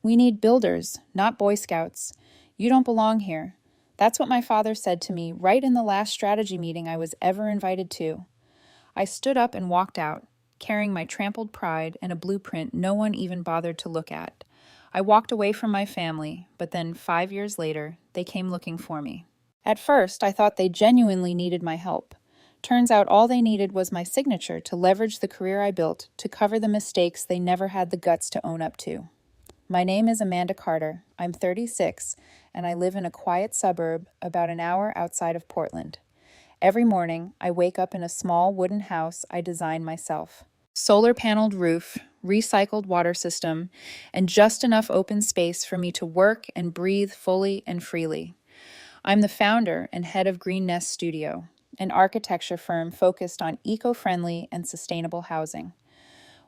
We need builders, not Boy Scouts. You don't belong here. That's what my father said to me right in the last strategy meeting I was ever invited to. I stood up and walked out, carrying my trampled pride and a blueprint no one even bothered to look at. I walked away from my family, but then 5 years later, they came looking for me. At first, I thought they genuinely needed my help. Turns out all they needed was my signature to leverage the career I built to cover the mistakes they never had the guts to own up to. My name is Amanda Carter. I'm 36, and I live in a quiet suburb about an hour outside of Portland. Every morning, I wake up in a small wooden house I designed myself. Solar-paneled roof, recycled water system, and just enough open space for me to work and breathe fully and freely. I'm the founder and head of Green Nest Studio, an architecture firm focused on eco-friendly and sustainable housing.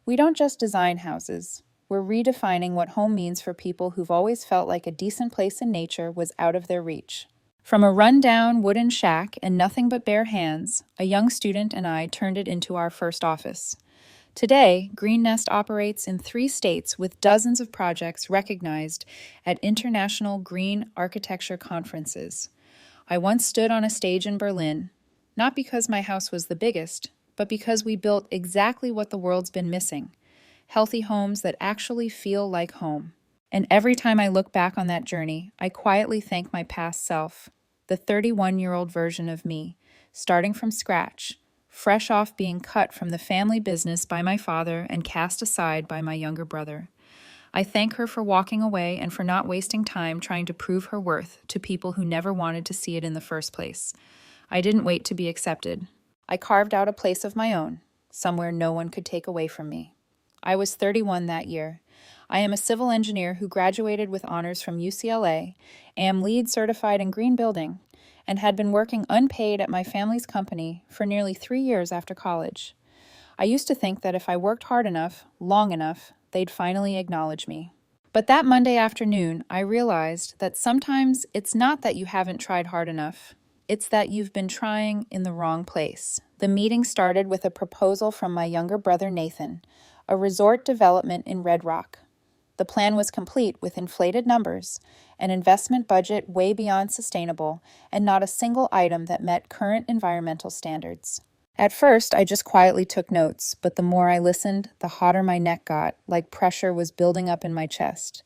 We don't just design houses. We're redefining what home means for people who've always felt like a decent place in nature was out of their reach. From a run-down wooden shack and nothing but bare hands, a young student and I turned it into our first office. Today, Green Nest operates in 3 states with dozens of projects recognized at international green architecture conferences. I once stood on a stage in Berlin, not because my house was the biggest, but because we built exactly what the world's been missing: healthy homes that actually feel like home. And every time I look back on that journey, I quietly thank my past self, the 31-year-old version of me, starting from scratch, fresh off being cut from the family business by my father and cast aside by my younger brother. I thank her for walking away and for not wasting time trying to prove her worth to people who never wanted to see it in the first place. I didn't wait to be accepted. I carved out a place of my own, somewhere no one could take away from me. I was 31 that year. I am a civil engineer who graduated with honors from UCLA, am LEED certified in green building, and had been working unpaid at my family's company for nearly 3 years after college. I used to think that if I worked hard enough, long enough, they'd finally acknowledge me. But that Monday afternoon, I realized that sometimes it's not that you haven't tried hard enough. It's that you've been trying in the wrong place. The meeting started with a proposal from my younger brother Nathan, a resort development in Red Rock. The plan was complete with inflated numbers, an investment budget way beyond sustainable, and not a single item that met current environmental standards. At first, I just quietly took notes, but the more I listened, the hotter my neck got, like pressure was building up in my chest.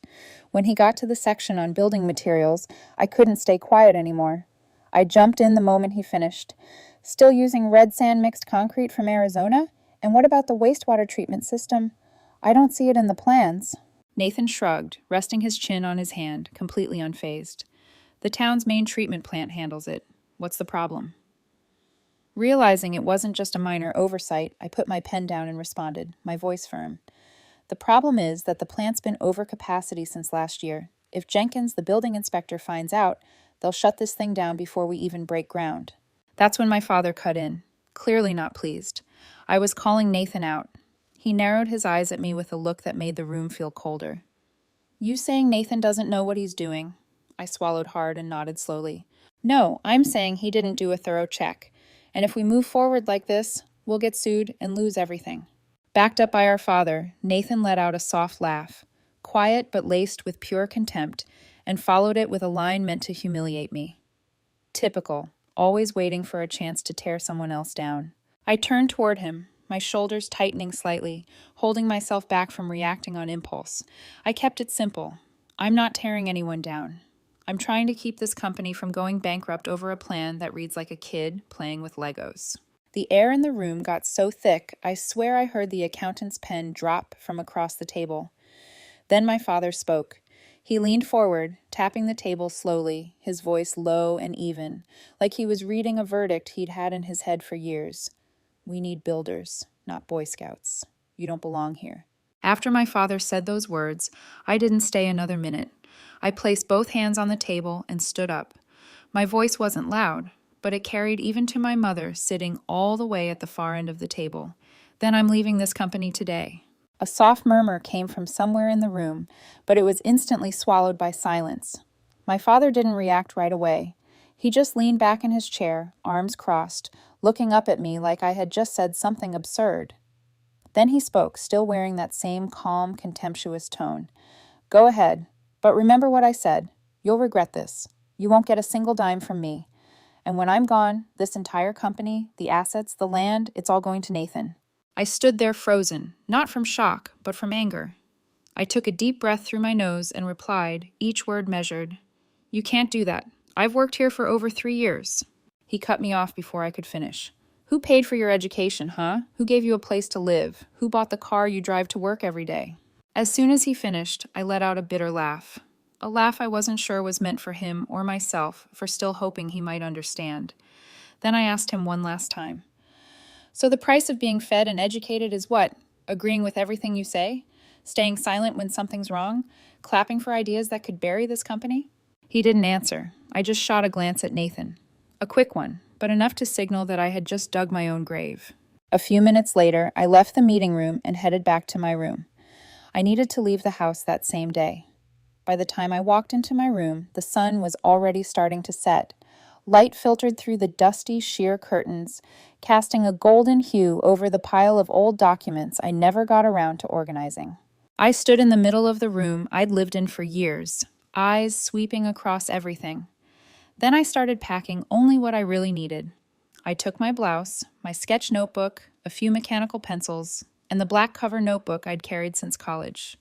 When he got to the section on building materials, I couldn't stay quiet anymore. I jumped in the moment he finished. Still using red sand mixed concrete from Arizona? And what about the wastewater treatment system? I don't see it in the plans. Nathan shrugged, resting his chin on his hand, completely unfazed. The town's main treatment plant handles it. What's the problem? Realizing it wasn't just a minor oversight, I put my pen down and responded, my voice firm. The problem is that the plant's been over capacity since last year. If Jenkins, the building inspector, finds out, they'll shut this thing down before we even break ground. That's when my father cut in, clearly not pleased. I was calling Nathan out. He narrowed his eyes at me with a look that made the room feel colder. You saying Nathan doesn't know what he's doing? I swallowed hard and nodded slowly. No, I'm saying he didn't do a thorough check. And if we move forward like this, we'll get sued and lose everything. Backed up by our father, Nathan let out a soft laugh, quiet but laced with pure contempt, and followed it with a line meant to humiliate me. Typical, always waiting for a chance to tear someone else down. I turned toward him, my shoulders tightening slightly, holding myself back from reacting on impulse. I kept it simple. I'm not tearing anyone down. I'm trying to keep this company from going bankrupt over a plan that reads like a kid playing with Legos. The air in the room got so thick, I swear I heard the accountant's pen drop from across the table. Then my father spoke. He leaned forward, tapping the table slowly, his voice low and even, like he was reading a verdict he'd had in his head for years. We need builders, not Boy Scouts. You don't belong here. After my father said those words, I didn't stay another minute. I placed both hands on the table and stood up. My voice wasn't loud, but it carried even to my mother sitting all the way at the far end of the table. Then I'm leaving this company today. A soft murmur came from somewhere in the room, but it was instantly swallowed by silence. My father didn't react right away. He just leaned back in his chair, arms crossed, looking up at me like I had just said something absurd. Then he spoke, still wearing that same calm, contemptuous tone. Go ahead, but remember what I said. You'll regret this. You won't get a single dime from me. And when I'm gone, this entire company, the assets, the land, it's all going to Nathan." I stood there frozen, not from shock, but from anger. I took a deep breath through my nose and replied, each word measured, "You can't do that. I've worked here for over 3 years." He cut me off before I could finish. "Who paid for your education, huh? Who gave you a place to live? Who bought the car you drive to work every day?" As soon as he finished, I let out a bitter laugh. A laugh I wasn't sure was meant for him or myself, for still hoping he might understand. Then I asked him one last time, "So the price of being fed and educated is what? Agreeing with everything you say? Staying silent when something's wrong? Clapping for ideas that could bury this company?" He didn't answer. I just shot a glance at Nathan. A quick one, but enough to signal that I had just dug my own grave. A few minutes later, I left the meeting room and headed back to my room. I needed to leave the house that same day. By the time I walked into my room, the sun was already starting to set. Light filtered through the dusty, sheer curtains, casting a golden hue over the pile of old documents I never got around to organizing. I stood in the middle of the room I'd lived in for years, eyes sweeping across everything. Then I started packing only what I really needed. I took my blouse, my sketch notebook, a few mechanical pencils, and the black cover notebook I'd carried since college.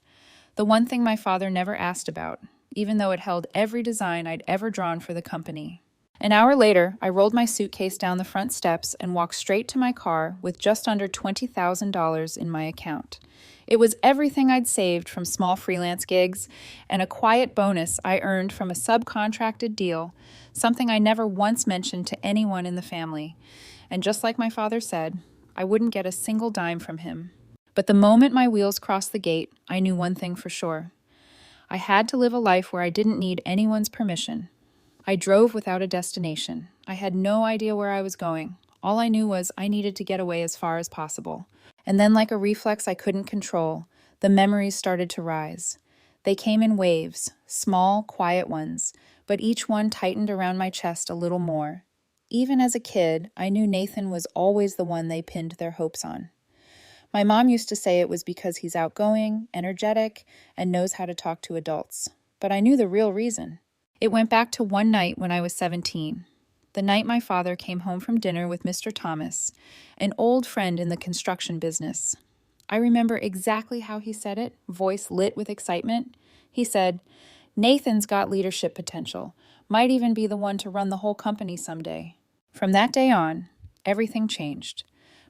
The one thing my father never asked about, even though it held every design I'd ever drawn for the company. An hour later, I rolled my suitcase down the front steps and walked straight to my car with just under $20,000 in my account. It was everything I'd saved from small freelance gigs and a quiet bonus I earned from a subcontracted deal, something I never once mentioned to anyone in the family. And just like my father said, I wouldn't get a single dime from him. But the moment my wheels crossed the gate, I knew one thing for sure. I had to live a life where I didn't need anyone's permission. I drove without a destination. I had no idea where I was going. All I knew was I needed to get away as far as possible. And then, like a reflex I couldn't control, the memories started to rise. They came in waves, small, quiet ones, but each one tightened around my chest a little more. Even as a kid, I knew Nathan was always the one they pinned their hopes on. My mom used to say it was because he's outgoing, energetic, and knows how to talk to adults. But I knew the real reason. It went back to one night when I was 17. The night my father came home from dinner with Mr. Thomas, an old friend in the construction business. I remember exactly how he said it, voice lit with excitement. He said, "Nathan's got leadership potential. Might even be the one to run the whole company someday." From that day on, everything changed.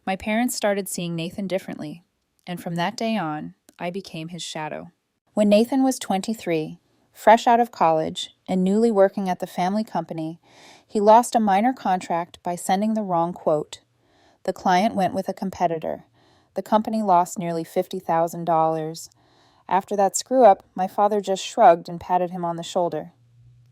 My parents started seeing Nathan differently, and from that day on, I became his shadow. When Nathan was 23, fresh out of college and newly working at the family company, he lost a minor contract by sending the wrong quote. The client went with a competitor. The company lost nearly $50,000. After that screw-up, my father just shrugged and patted him on the shoulder.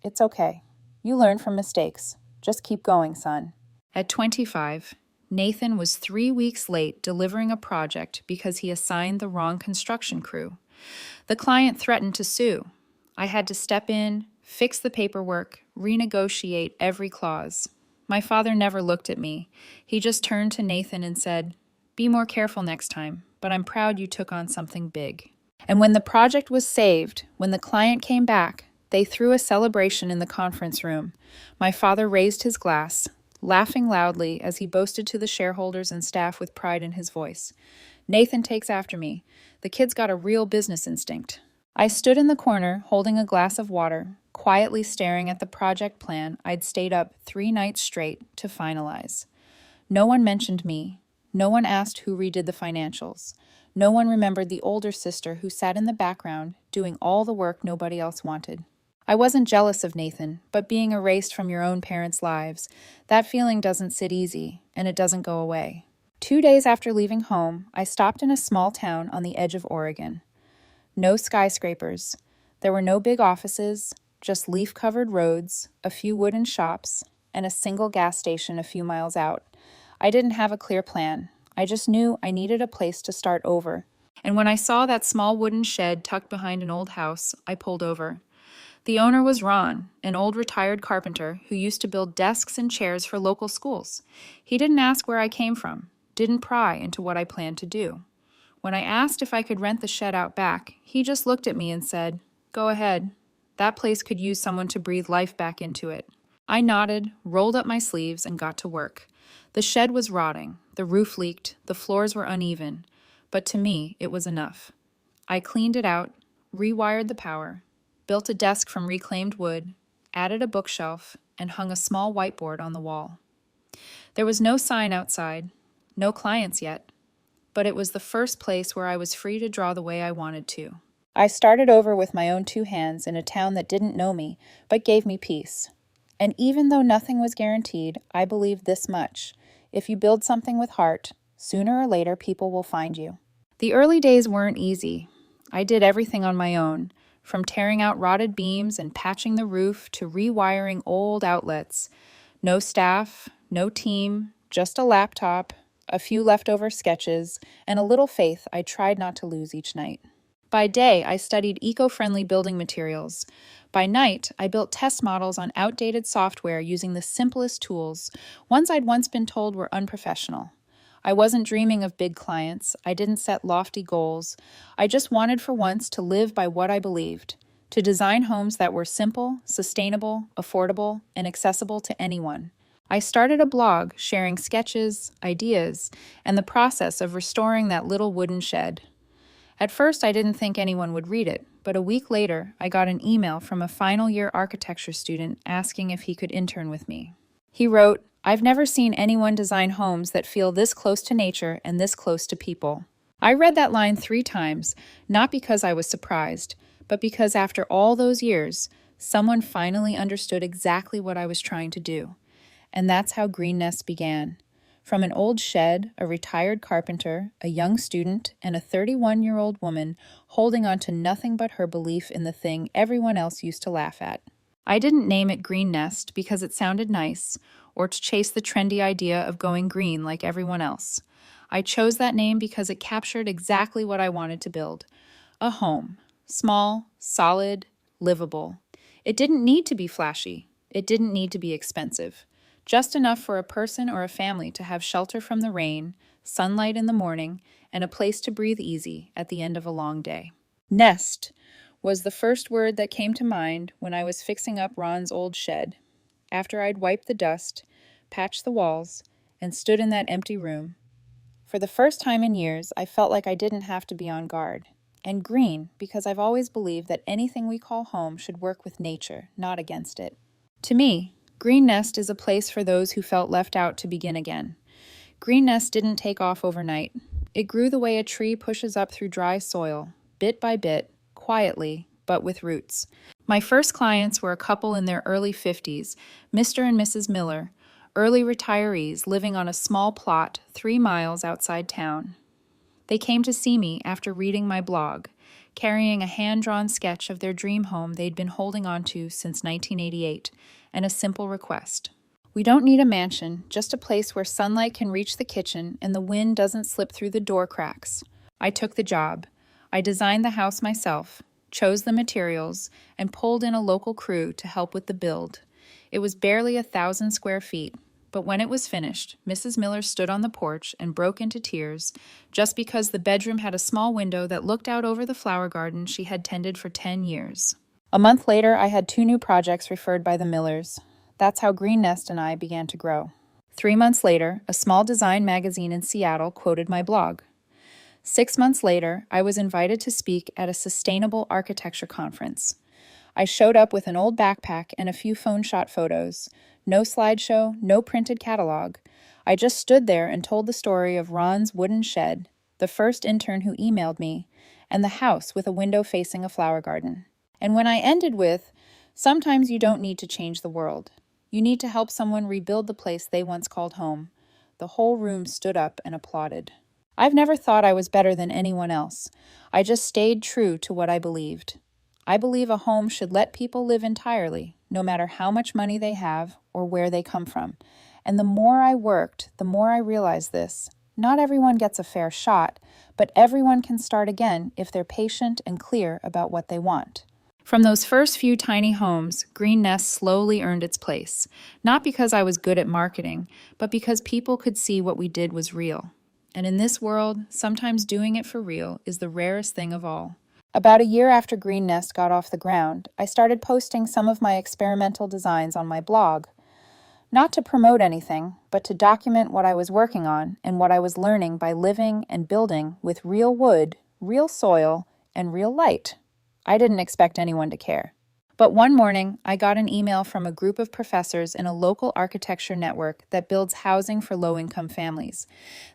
"It's okay. You learn from mistakes. Just keep going, son." At 25, Nathan was 3 weeks late delivering a project because he assigned the wrong construction crew. The client threatened to sue. I had to step in, fix the paperwork, renegotiate every clause. My father never looked at me. He just turned to Nathan and said, "Be more careful next time, but I'm proud you took on something big." And when the project was saved, when the client came back, they threw a celebration in the conference room. My father raised his glass, laughing loudly as he boasted to the shareholders and staff with pride in his voice. "Nathan takes after me. The kid's got a real business instinct." I stood in the corner holding a glass of water, quietly staring at the project plan I'd stayed up 3 nights straight to finalize. No one mentioned me. No one asked who redid the financials. No one remembered the older sister who sat in the background doing all the work nobody else wanted. I wasn't jealous of Nathan, but being erased from your own parents' lives, that feeling doesn't sit easy, and it doesn't go away. 2 days after leaving home, I stopped in a small town on the edge of Oregon. No skyscrapers. There were no big offices, just leaf-covered roads, a few wooden shops, and a single gas station a few miles out. I didn't have a clear plan. I just knew I needed a place to start over. And when I saw that small wooden shed tucked behind an old house, I pulled over. The owner was Ron, an old retired carpenter who used to build desks and chairs for local schools. He didn't ask where I came from, didn't pry into what I planned to do. When I asked if I could rent the shed out back, he just looked at me and said, Go ahead. That place could use someone to breathe life back into it. I nodded, rolled up my sleeves, and got to work. The shed was rotting, the roof leaked, the floors were uneven, but to me, it was enough. I cleaned it out, rewired the power, built a desk from reclaimed wood, added a bookshelf, and hung a small whiteboard on the wall. There was no sign outside, no clients yet, but it was the first place where I was free to draw the way I wanted to. I started over with my own 2 hands in a town that didn't know me, but gave me peace. And even though nothing was guaranteed, I believed this much. If you build something with heart, sooner or later people will find you. The early days weren't easy. I did everything on my own, from tearing out rotted beams and patching the roof to rewiring old outlets. No staff, no team, just a laptop, a few leftover sketches, and a little faith I tried not to lose each night. By day, I studied eco-friendly building materials. By night, I built test models on outdated software using the simplest tools, ones I'd once been told were unprofessional. I wasn't dreaming of big clients. I didn't set lofty goals. I just wanted for once to live by what I believed, to design homes that were simple, sustainable, affordable, and accessible to anyone. I started a blog sharing sketches, ideas, and the process of restoring that little wooden shed. At first, I didn't think anyone would read it, but a week later, I got an email from a final-year architecture student asking if he could intern with me. He wrote, "I've never seen anyone design homes that feel this close to nature and this close to people." I read that line 3 times, not because I was surprised, but because after all those years, someone finally understood exactly what I was trying to do. And that's how Green Nest began. From an old shed, a retired carpenter, a young student, and a 31-year-old woman holding on to nothing but her belief in the thing everyone else used to laugh at. I didn't name it Green Nest because it sounded nice, or to chase the trendy idea of going green like everyone else. I chose that name because it captured exactly what I wanted to build. A home. Small, solid, livable. It didn't need to be flashy. It didn't need to be expensive. Just enough for a person or a family to have shelter from the rain, sunlight in the morning, and a place to breathe easy at the end of a long day. Nest was the first word that came to mind when I was fixing up Ron's old shed. After I'd wiped the dust, patched the walls, and stood in that empty room. For the first time in years, I felt like I didn't have to be on guard. And green, because I've always believed that anything we call home should work with nature, not against it. To me, Green Nest is a place for those who felt left out to begin again. Green Nest didn't take off overnight. It grew the way a tree pushes up through dry soil, bit by bit, quietly, but with roots. My first clients were a couple in their early 50s, Mr. and Mrs. Miller, early retirees living on a small plot 3 miles outside town. They came to see me after reading my blog, carrying a hand-drawn sketch of their dream home they'd been holding on to since 1988, and a simple request. We don't need a mansion, just a place where sunlight can reach the kitchen and the wind doesn't slip through the door cracks. I took the job. I designed the house myself, chose the materials, and pulled in a local crew to help with the build. It was barely 1,000 square feet, but when it was finished, Mrs. Miller stood on the porch and broke into tears just because the bedroom had a small window that looked out over the flower garden she had tended for 10 years. A month later, I had 2 new projects referred by the Millers. That's how Green Nest and I began to grow. 3 months later, a small design magazine in Seattle quoted my blog. 6 months later, I was invited to speak at a sustainable architecture conference. I showed up with an old backpack and a few phone-shot photos. No slideshow, no printed catalog. I just stood there and told the story of Ron's wooden shed, the first intern who emailed me, and the house with a window facing a flower garden. And when I ended with, "Sometimes you don't need to change the world. You need to help someone rebuild the place they once called home," the whole room stood up and applauded. I've never thought I was better than anyone else. I just stayed true to what I believed. I believe a home should let people live entirely, no matter how much money they have or where they come from. And the more I worked, the more I realized this. Not everyone gets a fair shot, but everyone can start again if they're patient and clear about what they want. From those first few tiny homes, Green Nest slowly earned its place, not because I was good at marketing, but because people could see what we did was real. And in this world, sometimes doing it for real is the rarest thing of all. About a year after Green Nest got off the ground, I started posting some of my experimental designs on my blog. Not to promote anything, but to document what I was working on and what I was learning by living and building with real wood, real soil, and real light. I didn't expect anyone to care. But one morning, I got an email from a group of professors in a local architecture network that builds housing for low-income families.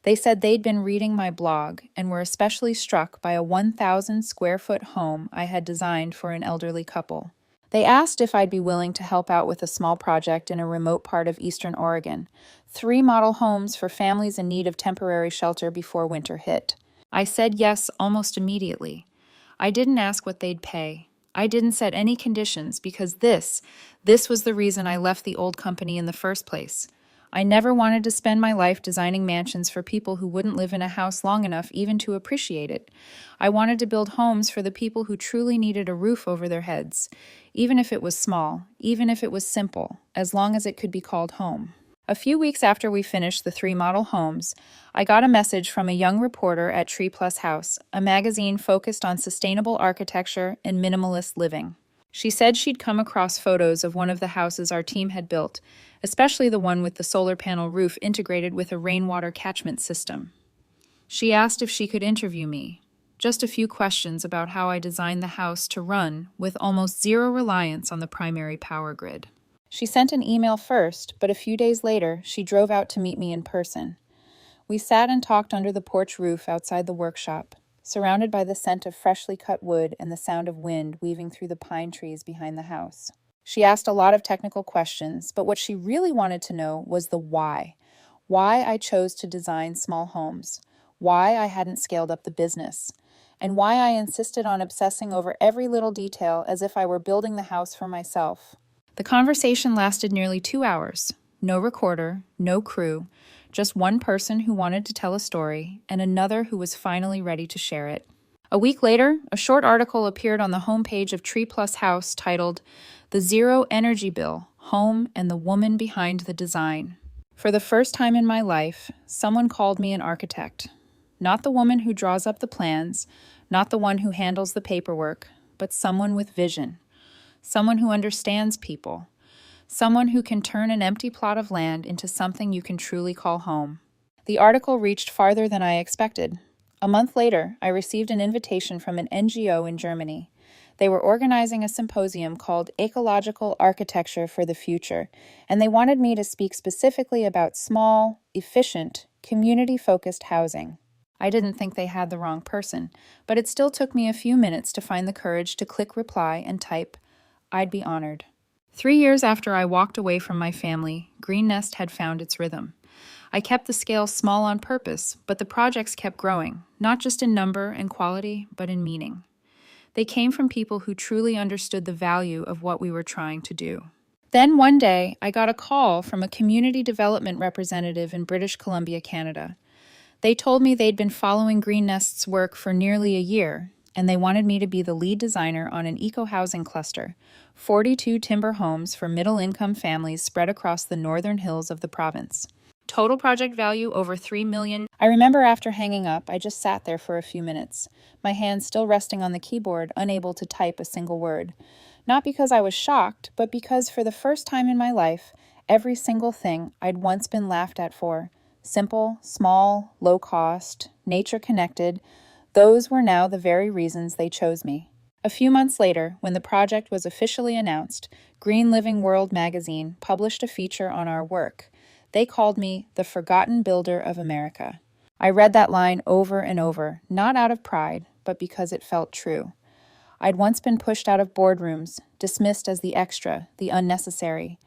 They said they'd been reading my blog and were especially struck by a 1,000 square foot home I had designed for an elderly couple. They asked if I'd be willing to help out with a small project in a remote part of eastern Oregon, 3 model homes for families in need of temporary shelter before winter hit. I said yes almost immediately. I didn't ask what they'd pay. I didn't set any conditions because this was the reason I left the old company in the first place. I never wanted to spend my life designing mansions for people who wouldn't live in a house long enough even to appreciate it. I wanted to build homes for the people who truly needed a roof over their heads, even if it was small, even if it was simple, as long as it could be called home. A few weeks after we finished the 3 model homes, I got a message from a young reporter at Tree Plus House, a magazine focused on sustainable architecture and minimalist living. She said she'd come across photos of one of the houses our team had built, especially the one with the solar panel roof integrated with a rainwater catchment system. She asked if she could interview me. Just a few questions about how I designed the house to run with almost zero reliance on the primary power grid. She sent an email first, but a few days later, she drove out to meet me in person. We sat and talked under the porch roof outside the workshop, surrounded by the scent of freshly cut wood and the sound of wind weaving through the pine trees behind the house. She asked a lot of technical questions, but what she really wanted to know was the why. Why I chose to design small homes, why I hadn't scaled up the business, and why I insisted on obsessing over every little detail as if I were building the house for myself. The conversation lasted nearly 2 hours. No recorder, no crew, just one person who wanted to tell a story and another who was finally ready to share it. A week later, a short article appeared on the homepage of Tree Plus House titled, "The Zero Energy Bill, Home and the Woman Behind the Design." For the first time in my life, someone called me an architect. Not the woman who draws up the plans, not the one who handles the paperwork, but someone with vision. Someone who understands people. Someone who can turn an empty plot of land into something you can truly call home. The article reached farther than I expected. A month later, I received an invitation from an NGO in Germany. They were organizing a symposium called Ecological Architecture for the Future, and they wanted me to speak specifically about small, efficient, community-focused housing. I didn't think they had the wrong person, but it still took me a few minutes to find the courage to click reply and type, "I'd be honored." 3 years after I walked away from my family, Green Nest had found its rhythm. I kept the scale small on purpose, but the projects kept growing, not just in number and quality, but in meaning. They came from people who truly understood the value of what we were trying to do. Then one day, I got a call from a community development representative in British Columbia, Canada. They told me they'd been following Green Nest's work for nearly a year, and they wanted me to be the lead designer on an eco-housing cluster, 42 timber homes for middle-income families spread across the northern hills of the province. Total project value over $3 million. I remember after hanging up, I just sat there for a few minutes, my hands still resting on the keyboard, unable to type a single word. Not because I was shocked, but because for the first time in my life, every single thing I'd once been laughed at for, simple, small, low cost, nature connected, those were now the very reasons they chose me. A few months later, when the project was officially announced, Green Living World magazine published a feature on our work. They called me the Forgotten Builder of America. I read that line over and over, not out of pride, but because it felt true. I'd once been pushed out of boardrooms, dismissed as the extra, the unnecessary.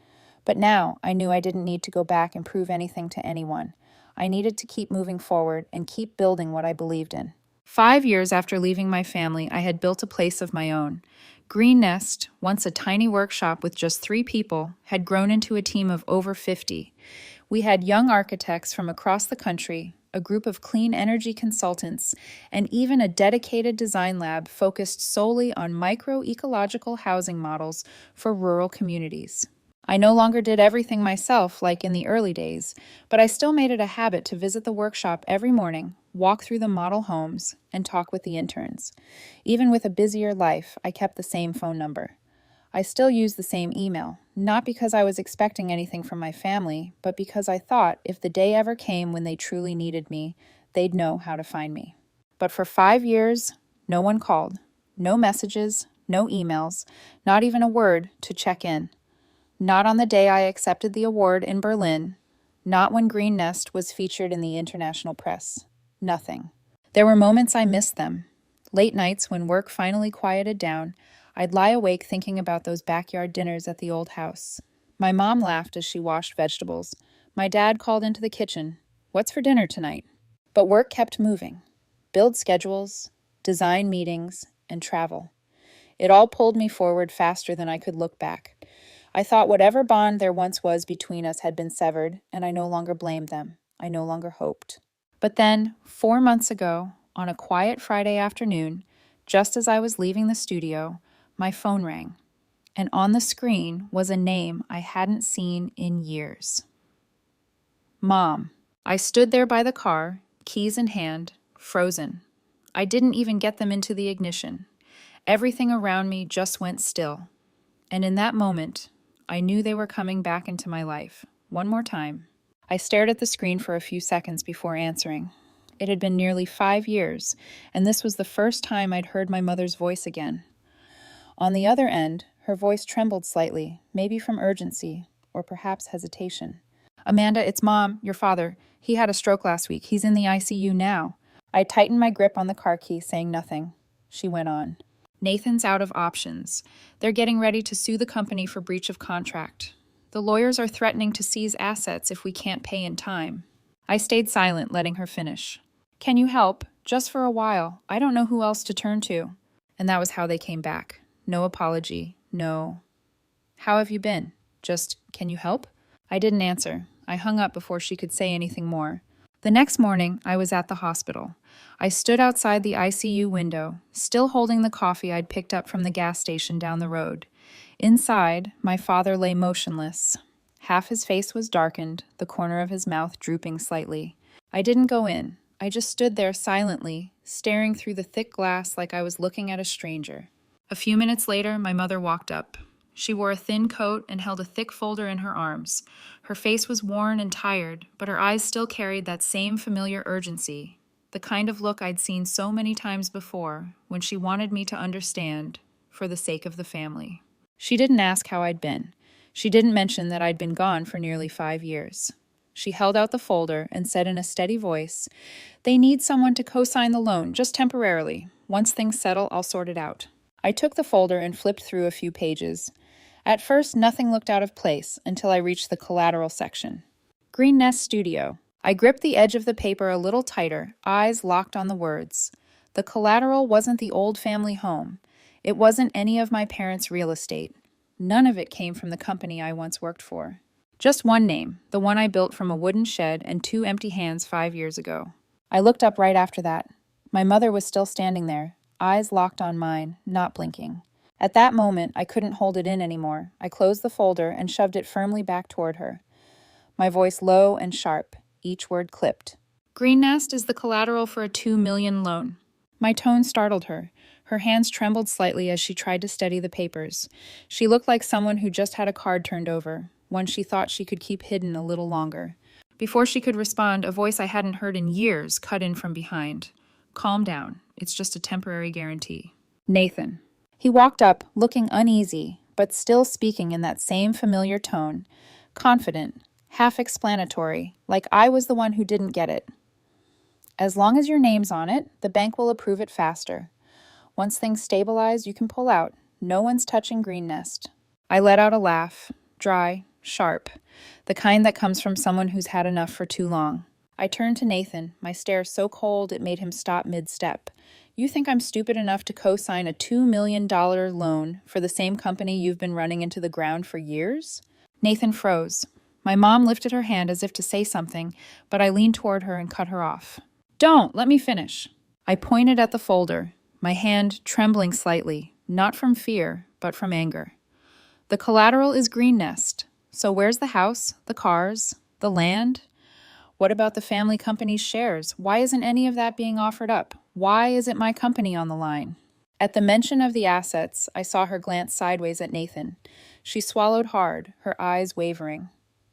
But now I knew I didn't need to go back and prove anything to anyone. I needed to keep moving forward and keep building what I believed in. 5 years after leaving my family, I had built a place of my own. Green Nest, once a tiny workshop with just 3 people, had grown into a team of over 50. We had young architects from across the country, a group of clean energy consultants, and even a dedicated design lab focused solely on micro-ecological housing models for rural communities. I no longer did everything myself like in the early days, but I still made it a habit to visit the workshop every morning, walk through the model homes, and talk with the interns. Even with a busier life, I kept the same phone number. I still use the same email, not because I was expecting anything from my family, but because I thought if the day ever came when they truly needed me, they'd know how to find me. But for 5 years, no one called. No messages, no emails, not even a word to check in. Not on the day I accepted the award in Berlin, not when Green Nest was featured in the international press. Nothing. There were moments I missed them. Late nights when work finally quieted down, I'd lie awake thinking about those backyard dinners at the old house. My mom laughed as she washed vegetables. My dad called into the kitchen. "What's for dinner tonight?" But work kept moving. Build schedules, design meetings, and travel. It all pulled me forward faster than I could look back. I thought whatever bond there once was between us had been severed, and I no longer blamed them. I no longer hoped. But then, 4 months ago, on a quiet Friday afternoon, just as I was leaving the studio, my phone rang, and on the screen was a name I hadn't seen in years. Mom. I stood there by the car, keys in hand, frozen. I didn't even get them into the ignition. Everything around me just went still. And in that moment, I knew they were coming back into my life, one more time. I stared at the screen for a few seconds before answering. It had been nearly 5 years, and this was the first time I'd heard my mother's voice again. On the other end, her voice trembled slightly, maybe from urgency, or perhaps hesitation. "Amanda, it's Mom, your father. He had a stroke last week. He's in the ICU now." I tightened my grip on the car key, saying nothing. She went on. "Nathan's out of options. They're getting ready to sue the company for breach of contract. The lawyers are threatening to seize assets if we can't pay in time." I stayed silent, letting her finish. "Can you help? Just for a while. I don't know who else to turn to." And that was how they came back. No apology, no. "How have you been? Just, can you help?" I didn't answer. I hung up before she could say anything more. The next morning, I was at the hospital. I stood outside the ICU window, still holding the coffee I'd picked up from the gas station down the road. Inside, my father lay motionless. Half his face was darkened, the corner of his mouth drooping slightly. I didn't go in. I just stood there silently, staring through the thick glass like I was looking at a stranger. A few minutes later, my mother walked up. She wore a thin coat and held a thick folder in her arms. Her face was worn and tired, but her eyes still carried that same familiar urgency, the kind of look I'd seen so many times before when she wanted me to understand for the sake of the family. She didn't ask how I'd been. She didn't mention that I'd been gone for nearly 5 years. She held out the folder and said in a steady voice, "They need someone to co-sign the loan, just temporarily. Once things settle, I'll sort it out." I took the folder and flipped through a few pages. At first, nothing looked out of place until I reached the collateral section. Green Nest Studio. I gripped the edge of the paper a little tighter, eyes locked on the words. The collateral wasn't the old family home. It wasn't any of my parents' real estate. None of it came from the company I once worked for. Just one name, the one I built from a wooden shed and 2 empty hands 5 years ago. I looked up right after that. My mother was still standing there, eyes locked on mine, not blinking. At that moment, I couldn't hold it in anymore. I closed the folder and shoved it firmly back toward her. My voice low and sharp, each word clipped. "Green Nest is the collateral for a $2 million loan." My tone startled her. Her hands trembled slightly as she tried to steady the papers. She looked like someone who just had a card turned over, one she thought she could keep hidden a little longer. Before she could respond, a voice I hadn't heard in years cut in from behind. "Calm down. It's just a temporary guarantee." Nathan. He walked up, looking uneasy, but still speaking in that same familiar tone, confident, half-explanatory, like I was the one who didn't get it. "As long as your name's on it, the bank will approve it faster. Once things stabilize, you can pull out. No one's touching Green Nest." I let out a laugh, dry, sharp, the kind that comes from someone who's had enough for too long. I turned to Nathan, my stare so cold it made him stop mid-step. "You think I'm stupid enough to co-sign a $2 million loan for the same company you've been running into the ground for years?" Nathan froze. My mom lifted her hand as if to say something, but I leaned toward her and cut her off. "Don't! Let me finish." I pointed at the folder, my hand trembling slightly, not from fear, but from anger. "The collateral is Green Nest. So where's the house, the cars, the land? What about the family company's shares? Why isn't any of that being offered up? Why isn't my company on the line? At the mention of the assets, I saw her glance sideways at Nathan. She swallowed hard, her eyes wavering.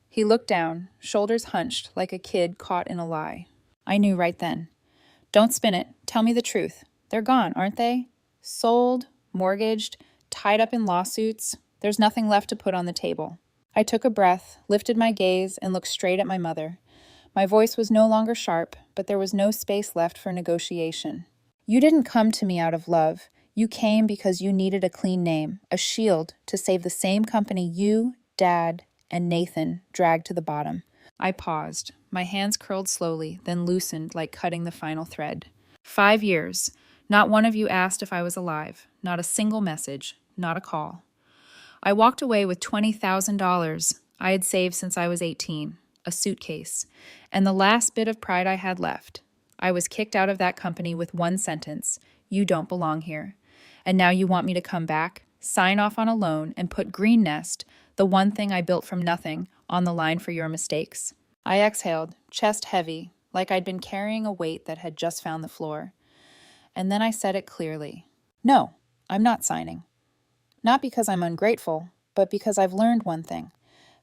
He looked down, shoulders hunched like a kid caught in a lie. I knew right then. Don't spin it. Tell me the truth. They're gone, aren't they? Sold, mortgaged, tied up in lawsuits. There's nothing left to put on the table. I took a breath, lifted my gaze, and looked straight at my mother. My voice was no longer sharp, but there was no space left for negotiation. You didn't come to me out of love. You came because you needed a clean name, a shield to save the same company you, Dad, and Nathan dragged to the bottom. I paused. My hands curled slowly, then loosened like cutting the final thread. 5 years. Not one of you asked if I was alive. Not a single message. Not a call. I walked away with $20,000 I had saved since I was 18, a suitcase, and the last bit of pride I had left. I was kicked out of that company with one sentence: you don't belong here. And now you want me to come back, sign off on a loan, and put Green Nest, the one thing I built from nothing, on the line for your mistakes. I exhaled, chest heavy, like I'd been carrying a weight that had just found the floor. And then I said it clearly. No, I'm not signing. Not because I'm ungrateful, but because I've learned one thing.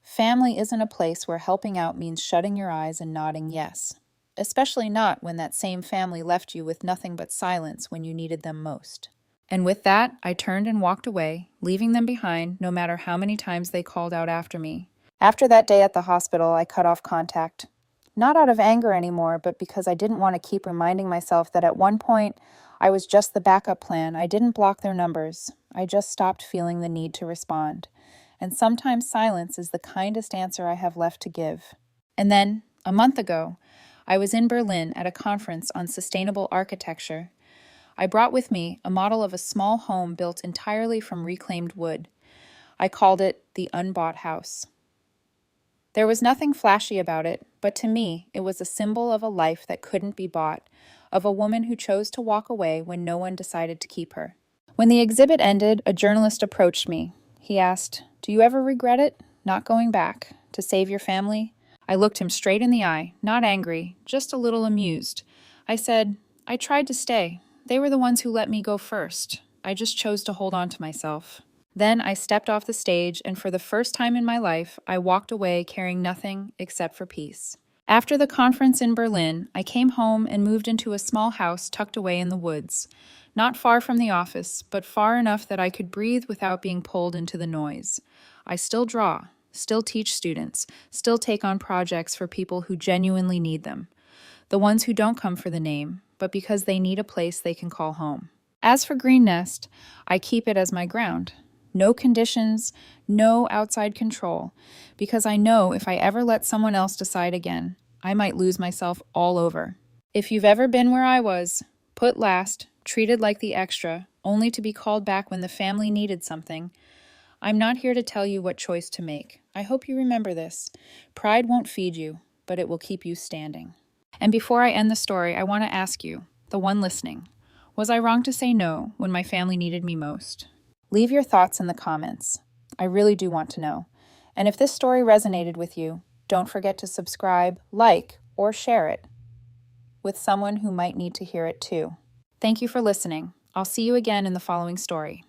Family isn't a place where helping out means shutting your eyes and nodding yes. Especially not when that same family left you with nothing but silence when you needed them most. And with that, I turned and walked away, leaving them behind no matter how many times they called out after me. After that day at the hospital, I cut off contact. Not out of anger anymore, but because I didn't want to keep reminding myself that at one point I was just the backup plan. I didn't block their numbers. I just stopped feeling the need to respond. And sometimes silence is the kindest answer I have left to give. And then, a month ago, I was in Berlin at a conference on sustainable architecture. I brought with me a model of a small home built entirely from reclaimed wood. I called it the Unbought House. There was nothing flashy about it, but to me, it was a symbol of a life that couldn't be bought, of a woman who chose to walk away when no one decided to keep her. When the exhibit ended, a journalist approached me. He asked, "Do you ever regret it, not going back, to save your family?" I looked him straight in the eye, not angry, just a little amused. I said, "I tried to stay. They were the ones who let me go first. I just chose to hold on to myself." Then I stepped off the stage, and for the first time in my life, I walked away carrying nothing except for peace. After the conference in Berlin, I came home and moved into a small house tucked away in the woods, not far from the office, but far enough that I could breathe without being pulled into the noise. I still draw, still teach students, still take on projects for people who genuinely need them, the ones who don't come for the name, but because they need a place they can call home. As for Green Nest, I keep it as my ground. No conditions, no outside control, because I know if I ever let someone else decide again, I might lose myself all over. If you've ever been where I was, put last, treated like the extra, only to be called back when the family needed something, I'm not here to tell you what choice to make. I hope you remember this. Pride won't feed you, but it will keep you standing. And before I end the story, I want to ask you, the one listening, was I wrong to say no when my family needed me most? Leave your thoughts in the comments. I really do want to know. And if this story resonated with you, don't forget to subscribe, like, or share it with someone who might need to hear it too. Thank you for listening. I'll see you again in the following story.